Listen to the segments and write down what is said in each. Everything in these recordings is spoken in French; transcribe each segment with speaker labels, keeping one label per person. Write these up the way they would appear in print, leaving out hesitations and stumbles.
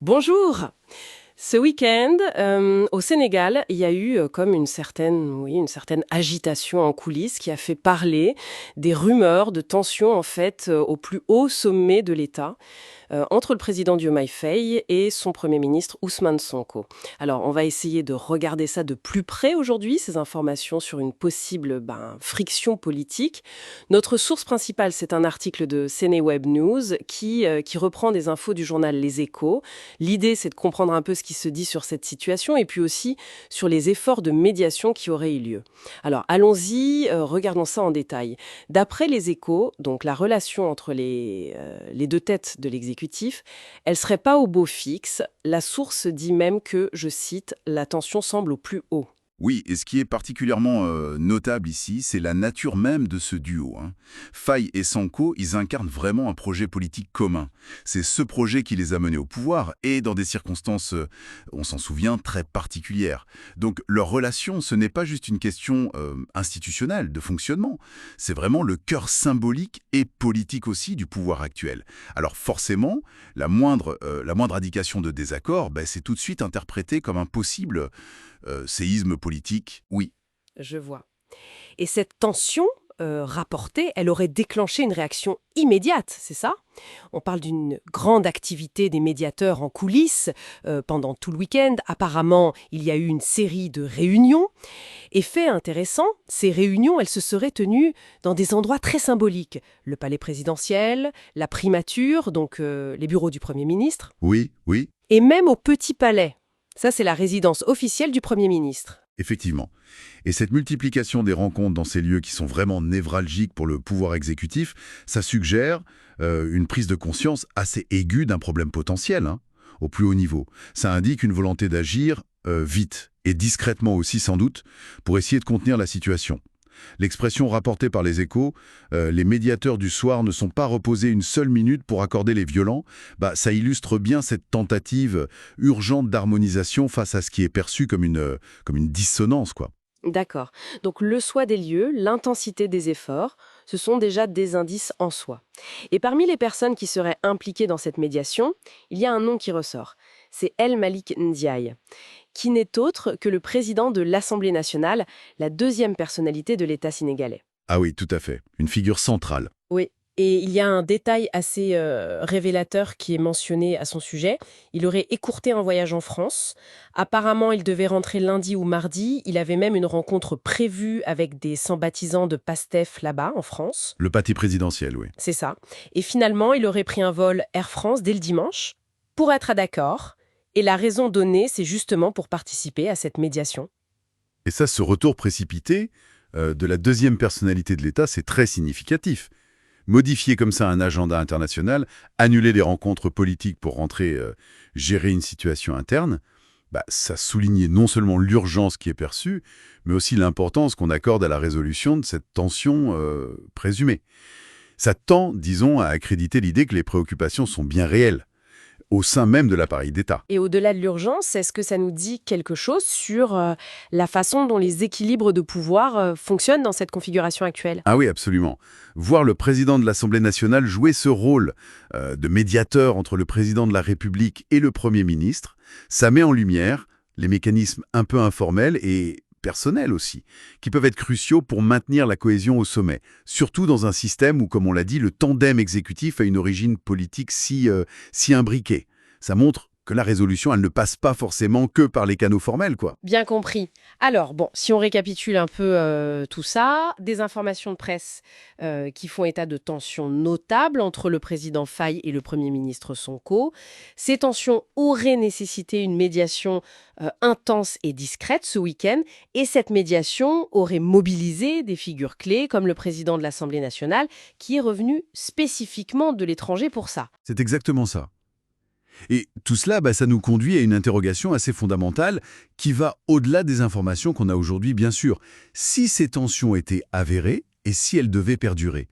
Speaker 1: Bonjour! Ce week-end, au Sénégal, il y a eu comme une certaine agitation en coulisses qui a fait parler des rumeurs de tensions en fait au plus haut sommet de l'État entre le président Diomaye Faye et son Premier ministre Ousmane Sonko. Alors, on va essayer de regarder ça de plus près aujourd'hui, ces informations sur une possible friction politique. Notre source principale, c'est un article de Sénéweb News qui reprend des infos du journal Les Échos. L'idée, c'est de comprendre un peu ce qui se dit sur cette situation et puis aussi sur les efforts de médiation qui auraient eu lieu. Alors, allons-y, regardons ça en détail. D'après Les Échos, donc la relation entre les deux têtes de l'exécutif, elle serait pas au beau fixe. La source dit même que, je cite, la tension semble au plus haut.
Speaker 2: Oui, et ce qui est particulièrement notable ici, c'est la nature même de ce duo, hein. Faye et Sonko, ils incarnent vraiment un projet politique commun. C'est ce projet qui les a menés au pouvoir, et dans des circonstances, on s'en souvient, très particulières. Donc leur relation, ce n'est pas juste une question institutionnelle, de fonctionnement. C'est vraiment le cœur symbolique et politique aussi du pouvoir actuel. Alors forcément, la moindre indication de désaccord, c'est tout de suite interprété comme un possible séisme politique, oui.
Speaker 1: Je vois. Et cette tension rapportée, elle aurait déclenché une réaction immédiate, c'est ça? On parle d'une grande activité des médiateurs en coulisses pendant tout le week-end. Apparemment, il y a eu une série de réunions. Et fait intéressant, ces réunions, elles se seraient tenues dans des endroits très symboliques. Le palais présidentiel, la primature, donc les bureaux du Premier ministre,
Speaker 2: Oui, oui,
Speaker 1: et même au Petit Palais. Ça, c'est la résidence officielle du Premier ministre.
Speaker 2: effectivement. Et cette multiplication des rencontres dans ces lieux qui sont vraiment névralgiques pour le pouvoir exécutif, ça suggère une prise de conscience assez aiguë d'un problème potentiel, hein, au plus haut niveau. Ça indique une volonté d'agir vite et discrètement aussi sans doute pour essayer de contenir la situation. L'expression rapportée par les Échos, les médiateurs du soir ne sont pas reposés une seule minute pour accorder les violents, ça illustre bien cette tentative urgente d'harmonisation face à ce qui est perçu comme une dissonance, quoi.
Speaker 1: D'accord. Donc le choix des lieux, l'intensité des efforts, ce sont déjà des indices en soi. Et parmi les personnes qui seraient impliquées dans cette médiation, il y a un nom qui ressort. C'est El Malik Ndiaye, qui n'est autre que le président de l'Assemblée nationale, la deuxième personnalité de l'État sénégalais.
Speaker 2: Ah oui, tout à fait. Une figure centrale.
Speaker 1: Oui. Et il y a un détail assez révélateur qui est mentionné à son sujet. Il aurait écourté un voyage en France. Apparemment, il devait rentrer lundi ou mardi. Il avait même une rencontre prévue avec des sympathisants de PASTEF là-bas, en France.
Speaker 2: Le pâté présidentiel, oui.
Speaker 1: C'est ça. Et finalement, il aurait pris un vol Air France dès le dimanche pour être à Dakar. Et la raison donnée, c'est justement pour participer à cette médiation.
Speaker 2: Et ça, ce retour précipité de la deuxième personnalité de l'État, c'est très significatif. Modifier comme ça un agenda international, annuler des rencontres politiques pour rentrer gérer une situation interne, ça soulignait non seulement l'urgence qui est perçue, mais aussi l'importance qu'on accorde à la résolution de cette tension présumée. Ça tend, disons, à accréditer l'idée que les préoccupations sont bien réelles, au sein même de l'appareil d'État.
Speaker 1: Et au-delà de l'urgence, est-ce que ça nous dit quelque chose sur la façon dont les équilibres de pouvoir fonctionnent dans cette configuration actuelle?
Speaker 2: Ah oui, absolument. Voir le président de l'Assemblée nationale jouer ce rôle de médiateur entre le président de la République et le Premier ministre, ça met en lumière les mécanismes un peu informels et personnels aussi, qui peuvent être cruciaux pour maintenir la cohésion au sommet, surtout dans un système où, comme on l'a dit, le tandem exécutif a une origine politique si imbriquée. Ça montre que la résolution, elle ne passe pas forcément que par les canaux formels, quoi.
Speaker 1: Bien compris. Alors, bon, si on récapitule un peu tout ça, des informations de presse qui font état de tensions notables entre le président Faye et le Premier ministre Sonko. Ces tensions auraient nécessité une médiation intense et discrète ce week-end, et cette médiation aurait mobilisé des figures clés comme le président de l'Assemblée nationale, qui est revenu spécifiquement de l'étranger pour ça.
Speaker 2: C'est exactement ça. Et tout cela, ça nous conduit à une interrogation assez fondamentale qui va au-delà des informations qu'on a aujourd'hui, bien sûr. Si ces tensions étaient avérées et si elles devaient perdurer,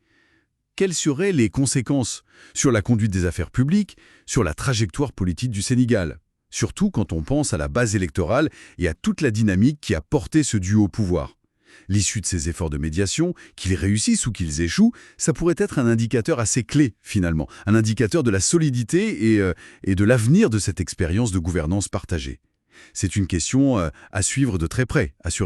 Speaker 2: quelles seraient les conséquences sur la conduite des affaires publiques, sur la trajectoire politique du Sénégal? Surtout quand on pense à la base électorale et à toute la dynamique qui a porté ce duo au pouvoir. L'issue de ces efforts de médiation, qu'ils réussissent ou qu'ils échouent, ça pourrait être un indicateur assez clé, finalement. Un indicateur de la solidité et de l'avenir de cette expérience de gouvernance partagée. C'est une question à suivre de très près, assurément.